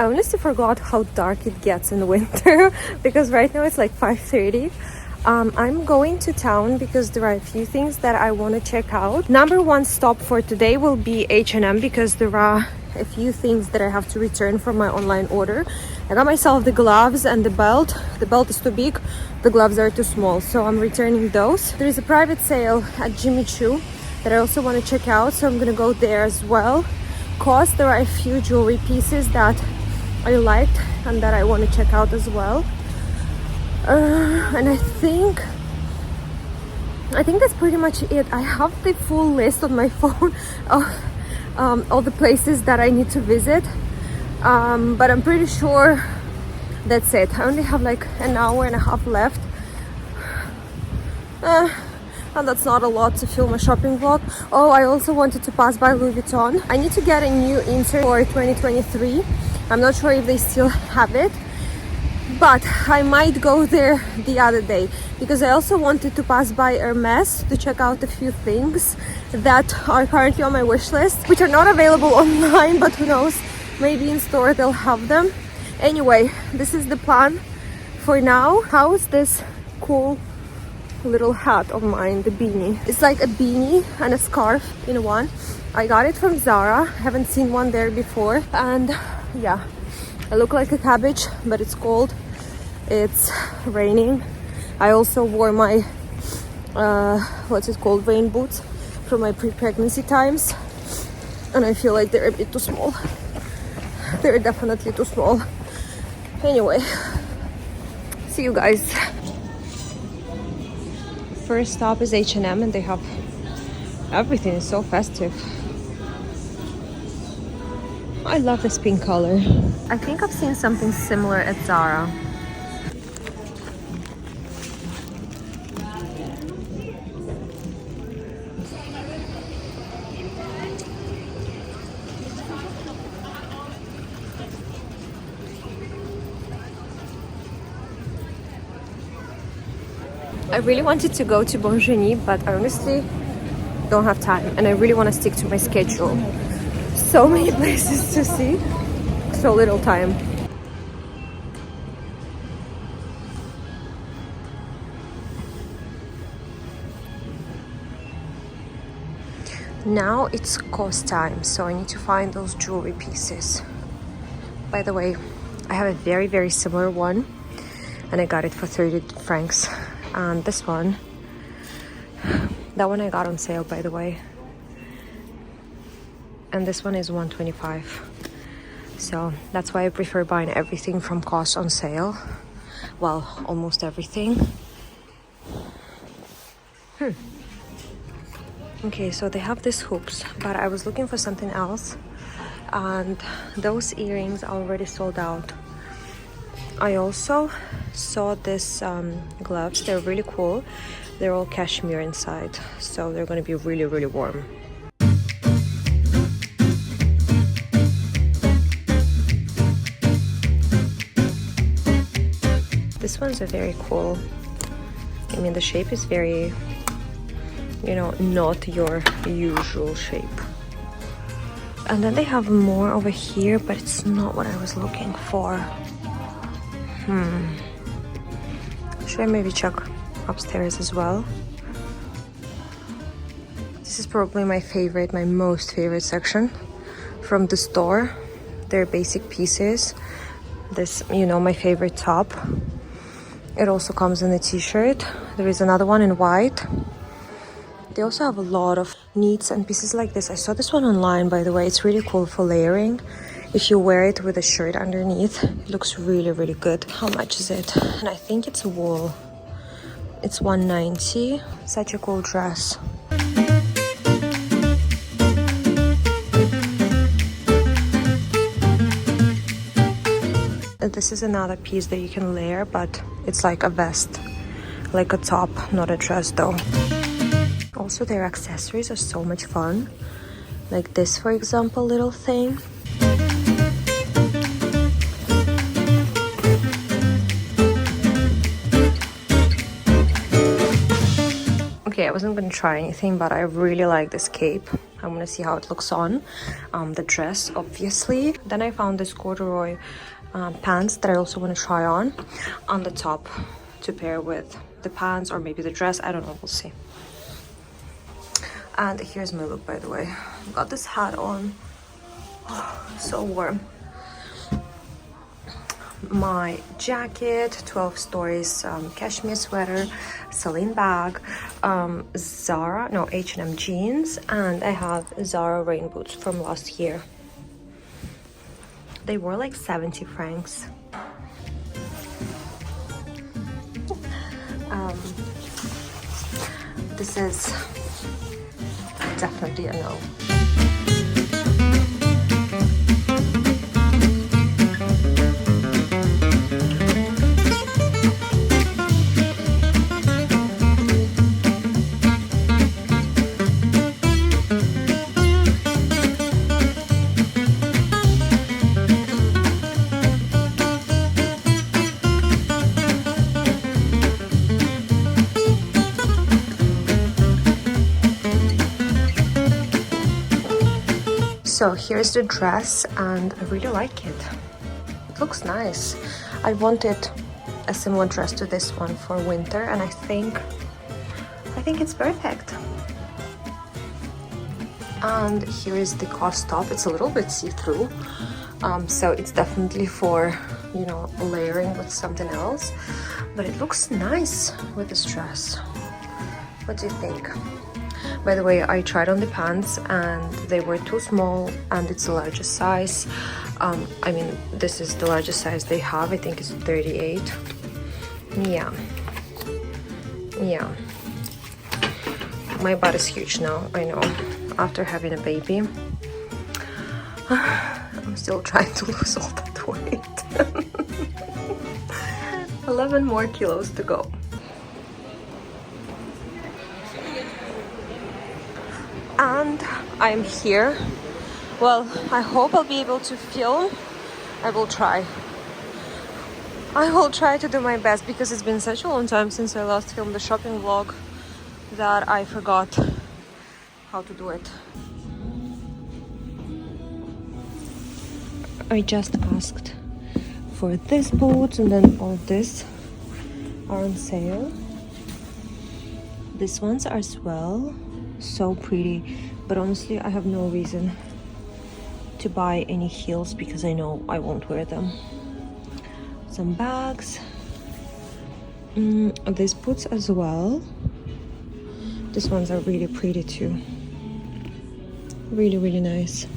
honestly forgot how dark it gets in the winter because right now it's like 5:30. I'm going to town because there are a few things that I want to check out. Number one stop for today will be H&M because there are a few things that I have to return from my online order. I got myself the gloves and the belt. The belt is too big, the gloves are too small, so I'm returning those. There is a private sale at Jimmy Choo that I also want to check out, so I'm gonna go there as well. Cause there are a few jewelry pieces that I liked and that I want to check out as well. And I think that's pretty much it. I have the full list on my phone of all the places that I need to visit, but I'm pretty sure that's it. I only have like an hour and a half left, and that's not a lot to film a shopping vlog. Oh, I also wanted to pass by Louis Vuitton. I need to get a new insert for 2023. I'm not sure if they still have it, but I might go there the other day because I also wanted to pass by Hermes to check out a few things that are currently on my wish list, which are not available online, but who knows, maybe in store they'll have them. Anyway, this is the plan for now. How is this cool little hat of mine, the beanie? It's like a beanie and a scarf in one. I got it from Zara. Haven't seen one there before, and yeah, I look like a cabbage, but it's cold, it's raining. I also wore my rain boots from my pre-pregnancy times, and I feel like they're a bit too small. They're definitely too small. Anyway, see you guys. First stop is H&M, and they have everything. Is so festive. I love this pink color. I think I've seen something similar at Zara. I really wanted to go to Bonjour, but I honestly don't have time, and I really want to stick to my schedule. So many places to see, so little time. Now it's cost time, so I need to find those jewelry pieces. By the way, I have a very, very similar one, and I got it for 30 francs. And this one, that one I got on sale, by the way. And this one is 125. So that's why I prefer buying everything from cost on sale. Well, almost everything. Okay, so they have these hoops, but I was looking for something else, and those earrings are already sold out. I also saw this gloves. They're really cool. They're all cashmere inside, so they're going to be really, really warm. This ones are very cool. I mean, the shape is very, you know, not your usual shape. And then they have more over here, but it's not what I was looking for. Should I maybe check upstairs as well? This is probably my favorite, my most favorite section from the store. They're basic pieces. This, you know, my favorite top. It also comes in a t-shirt. There is another one in white. They also have a lot of knits and pieces like this. I saw this one online, by the way. It's really cool for layering. If you wear it with a shirt underneath, it looks really, really good. How much is it? And I think it's wool. It's 190. Such a cool dress. This is another piece that you can layer, but it's like a vest, like a top, not a dress though. Also, their accessories are so much fun. Like this, for example, little thing. Okay, I wasn't gonna try anything, but I really like this cape. I want to see how it looks on. The dress, obviously. Then I found this corduroy pants that I also want to try on the top to pair with the pants or maybe the dress. I don't know, we'll see. And here's my look, by the way. Got this hat on. Oh, so warm. My jacket, 12 stories cashmere sweater, Celine bag, Zara, no, H&M jeans, and I have Zara rain boots from last year. They were like 70 francs. This is definitely a no. So here's the dress, and I really like it. It looks nice. I wanted a similar dress to this one for winter, and I think it's perfect. And here is the COS top. It's a little bit see-through, so it's definitely for, you know, layering with something else. But it looks nice with this dress. What do you think? By the way, I tried on the pants and they were too small, and it's the largest size. I mean, this is the largest size they have. I think it's 38. Yeah. My butt is huge now, I know. After having a baby, I'm still trying to lose all that weight. 11 more kilos to go. And I'm here. Well, I hope I'll be able to film. I will try. I will try to do my best, because it's been such a long time since I last filmed the shopping vlog that I forgot how to do it. I just asked for this boots, and then all this are on sale. These ones are as well. So pretty, but honestly I have no reason to buy any heels because I know I won't wear them. Some bags, these boots as well. These ones are really pretty too, really nice.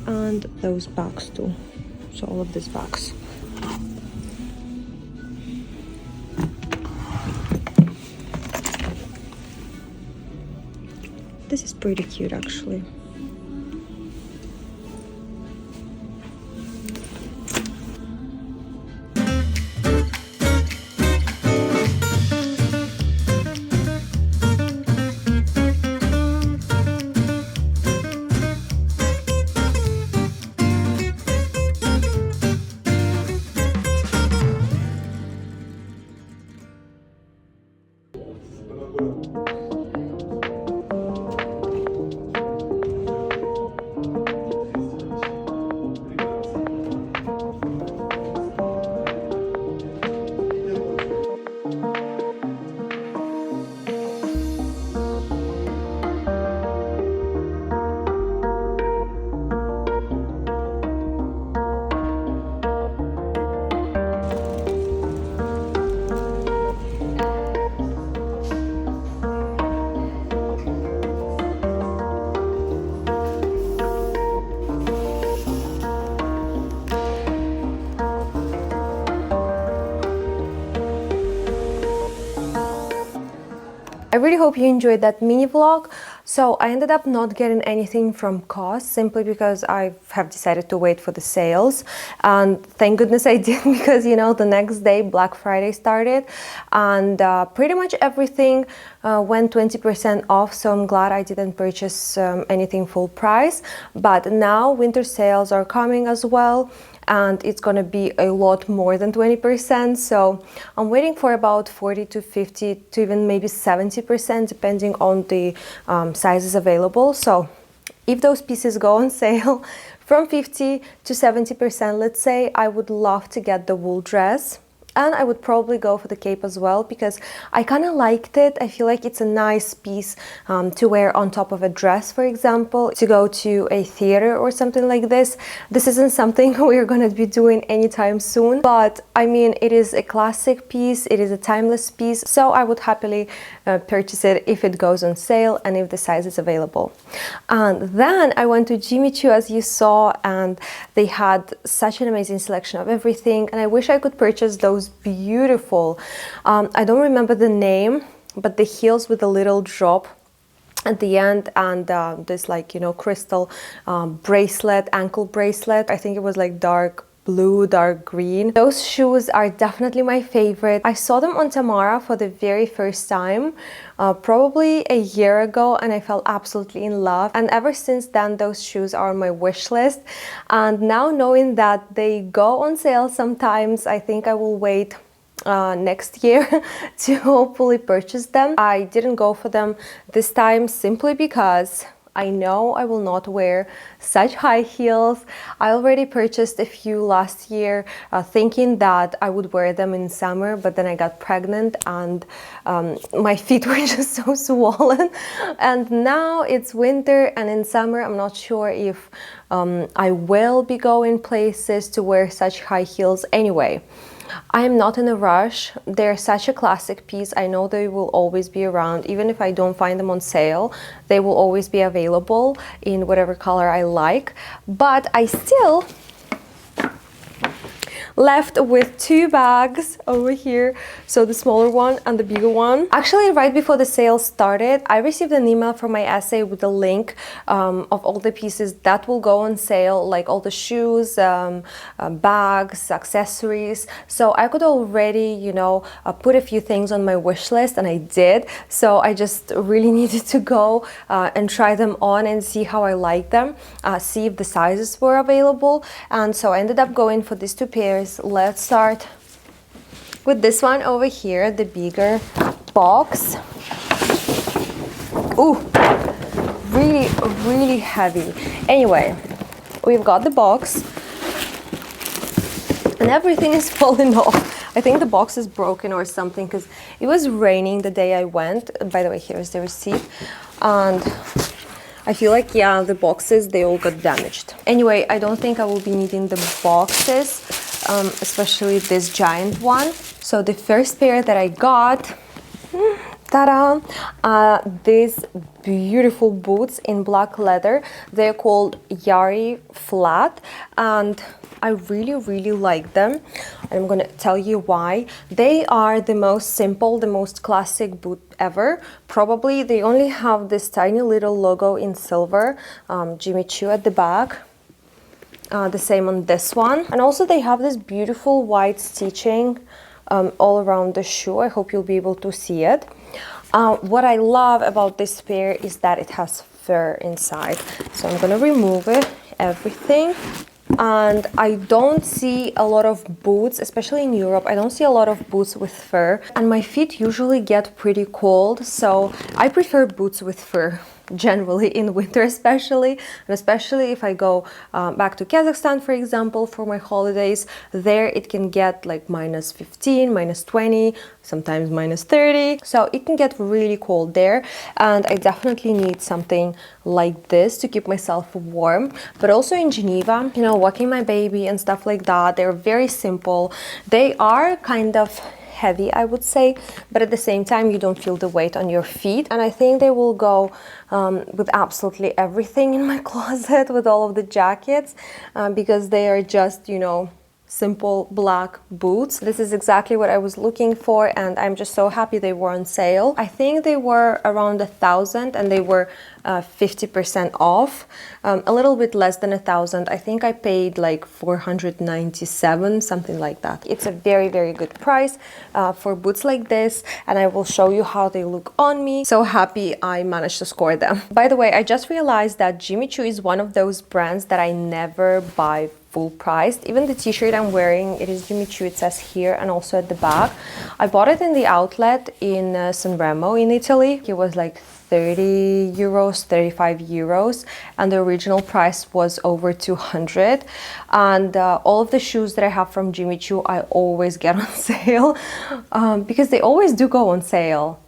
And those bags too, so all of these bags. This is pretty cute actually. I really hope you enjoyed that mini vlog. So I ended up not getting anything from COS simply because I have decided to wait for the sales, and thank goodness I did, because you know the next day Black Friday started, and pretty much everything went 20% off, so I'm glad I didn't purchase anything full price. But now winter sales are coming as well, and it's gonna be a lot more than 20%. So I'm waiting for about 40 to 50 to even maybe 70%, depending on the sizes available. So if those pieces go on sale from 50 to 70%, let's say, I would love to get the wool dress. And I would probably go for the cape as well, because I kind of liked it. I feel like it's a nice piece to wear on top of a dress, for example, to go to a theater or something like this. This isn't something we're going to be doing anytime soon, but I mean, it is a classic piece. It is a timeless piece. So I would happily purchase it if it goes on sale and if the size is available. And then I went to Jimmy Choo, as you saw, and they had such an amazing selection of everything. And I wish I could purchase those beautiful, I don't remember the name, but the heels with a little drop at the end, and this, like, you know, crystal bracelet, ankle bracelet. I think it was like dark blue, dark green. Those shoes are definitely my favorite. I saw them on Tamara for the very first time probably a year ago, and I fell absolutely in love, and ever since then those shoes are on my wish list. And now, knowing that they go on sale sometimes, I think I will wait next year to hopefully purchase them. I didn't go for them this time simply because I know I will not wear such high heels. I already purchased a few last year thinking that I would wear them in summer, but then I got pregnant and my feet were just so swollen. And now it's winter, and in summer I'm not sure if I will be going places to wear such high heels anyway. I am not in a rush. They're such a classic piece. I know they will always be around. Even if I don't find them on sale, they will always be available in whatever color I like. But I still left with two bags over here, so the smaller one and the bigger one. Actually, right before the sale started, I received an email from my essay with a link of all the pieces that will go on sale, like all the shoes, bags, accessories. So I could already, you know, put a few things on my wish list, and I did. So I just really needed to go and try them on and see how I like them, see if the sizes were available. And so I ended up going for these two pairs. Let's start with this one over here, the bigger box. Ooh, really heavy. Anyway, we've got the box and everything is falling off. I think the box is broken or something, because it was raining the day I went. By the way, here's the receipt. And I feel like, yeah, the boxes, they all got damaged. Anyway, I don't think I will be needing the boxes, especially this giant one. So the first pair that I got, ta-da, these beautiful boots in black leather. They're called Yari Flat, and I really like them. I'm gonna tell you why. They are the most simple, the most classic boot ever. Probably they only have this tiny little logo in silver, Jimmy Choo at the back. The same on this one. And also they have this beautiful white stitching all around the shoe. I hope you'll be able to see it. What I love about this pair is that it has fur inside. So I'm gonna remove it, everything. And I don't see a lot of boots, especially in Europe, I don't see a lot of boots with fur. And my feet usually get pretty cold, so I prefer boots with fur generally in winter, especially. And especially if I go back to Kazakhstan, for example, for my holidays. There it can get like -15, -20, sometimes -30. So it can get really cold there. And I definitely need something like this to keep myself warm. But also in Geneva, you know, walking my baby and stuff like that, they're very simple. They are kind of heavy, I would say, but at the same time you don't feel the weight on your feet. And I think they will go with absolutely everything in my closet, with all of the jackets, because they are just, you know, simple black boots. This is exactly what I was looking for, and I'm just so happy they were on sale. I think they were around 1,000 and they were 50% off, a little bit less than 1,000. I think I paid like 497, something like that. It's a very good price for boots like this, and I will show you how they look on me. So happy I managed to score them. By the way, I just realized that Jimmy Choo is one of those brands that I never buy full priced. Even the t-shirt I'm wearing, it is Jimmy Choo, it says here, and also at the back. I bought it in the outlet in San Remo in Italy. It was like 30 euros, 35 euros, and the original price was over 200. And all of the shoes that I have from Jimmy Choo I always get on sale, because they always do go on sale.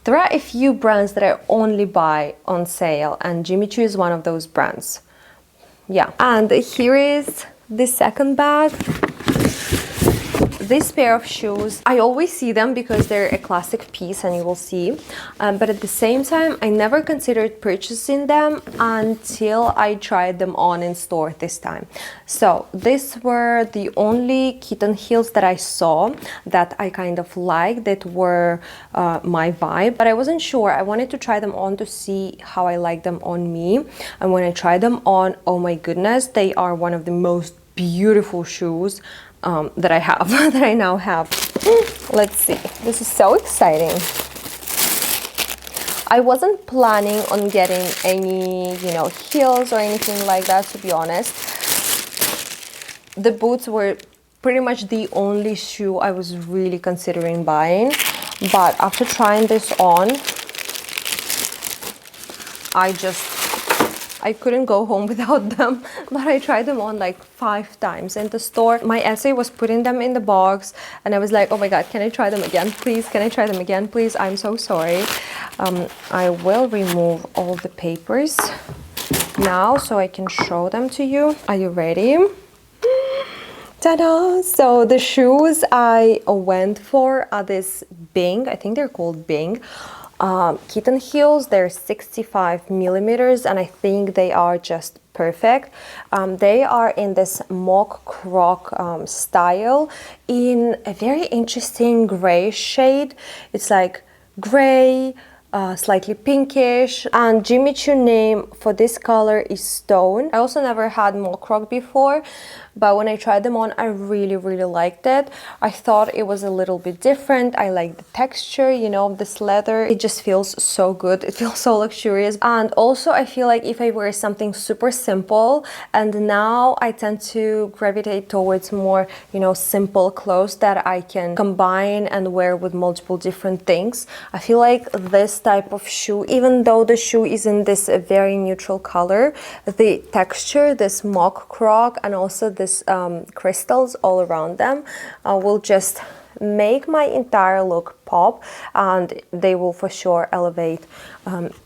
There are a few brands that I only buy on sale, and Jimmy Choo is one of those brands. Yeah, and here is the second bag. This pair of shoes, I always see them because they're a classic piece, and you will see, but at the same time I never considered purchasing them until I tried them on in store this time. So these were the only kitten heels that I saw that I kind of liked, that were my vibe, but I wasn't sure. I wanted to try them on to see how I like them on me, and when I tried them on, oh my goodness, they are one of the most beautiful shoes that I have, that I now have. Let's see, this is so exciting. I wasn't planning on getting any, heels or anything like that, to be honest. The boots were pretty much the only shoe I was really considering buying, but after trying this on, I couldn't go home without them, but I tried them on like 5 times in the store. My essay was putting them in the box, and I was like, oh my god, can I try them again, please? Can I try them again, please? I'm so sorry. I will remove all the papers now so I can show them to you. Are you ready? Ta-da! So the shoes I went for are this Bing, I think they're called Bing. Kitten heels. They're 65 millimeters, and I think they are just perfect. They are in this mock croc style in a very interesting gray shade. It's like gray, slightly pinkish, and Jimmy Choo name for this color is Stone. I also never had mock croc before, but when I tried them on, I really liked it. I thought it was a little bit different. I like the texture, of this leather. It just feels so good. It feels so luxurious. And also I feel like if I wear something super simple, and now I tend to gravitate towards more, simple clothes that I can combine and wear with multiple different things. I feel like this type of shoe, even though the shoe is in this very neutral color, the texture, this mock croc, and also this crystals all around them will just make my entire look pop, and they will for sure elevate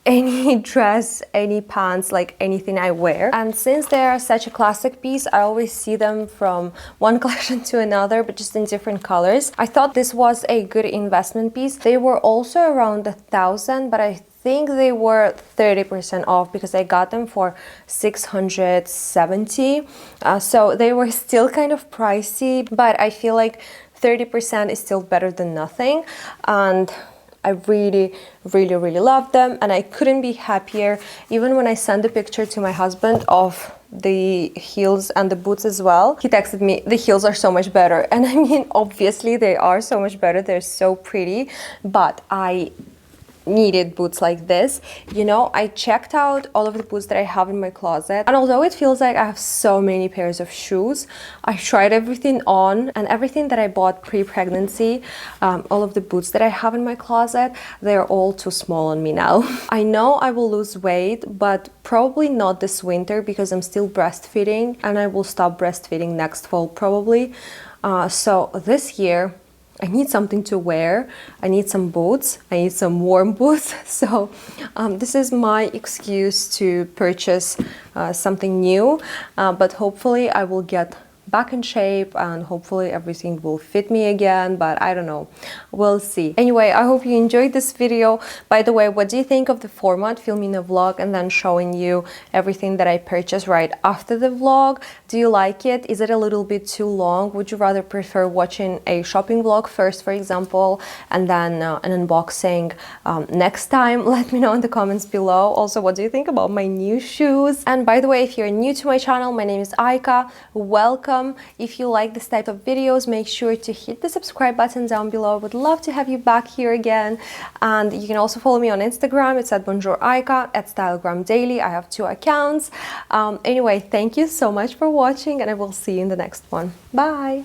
any dress, any pants, like anything I wear. And since they are such a classic piece, I always see them from one collection to another, but just in different colors. I thought this was a good investment piece. They were also around 1,000, but I think they were 30% off because I got them for 670. So they were still kind of pricey, but I feel like 30% is still better than nothing. And I really love them, and I couldn't be happier. Even when I sent the picture to my husband of the heels and the boots as well, he texted me, the heels are so much better. And I mean, obviously they are so much better, they're so pretty, but I needed boots like this. I checked out all of the boots that I have in my closet, and although it feels like I have so many pairs of shoes, I tried everything on, and everything that I bought pre-pregnancy, all of the boots that I have in my closet, they're all too small on me now. I know I will lose weight, but probably not this winter because I'm still breastfeeding, and I will stop breastfeeding next fall probably. So this year I need something to wear. I need some boots. I need some warm boots. So this is my excuse to purchase something new, but hopefully I will get back in shape, and hopefully everything will fit me again, but I don't know, we'll see. Anyway, I hope you enjoyed this video. By the way, what do you think of the format, filming a vlog and then showing you everything that I purchased right after the vlog? Do you like it? Is it a little bit too long? Would you rather prefer watching a shopping vlog first, for example, and then an unboxing next time? Let me know in the comments below. Also, what do you think about my new shoes? And by the way, if you're new to my channel, my name is Aika. Welcome. welcome. If you like this type of videos, make sure to hit the subscribe button down below. I would love to have you back here again. And you can also follow me on Instagram. It's at bonjouraika, at Stylegram Daily. I have 2 accounts. Anyway, thank you so much for watching, and I will see you in the next one. Bye!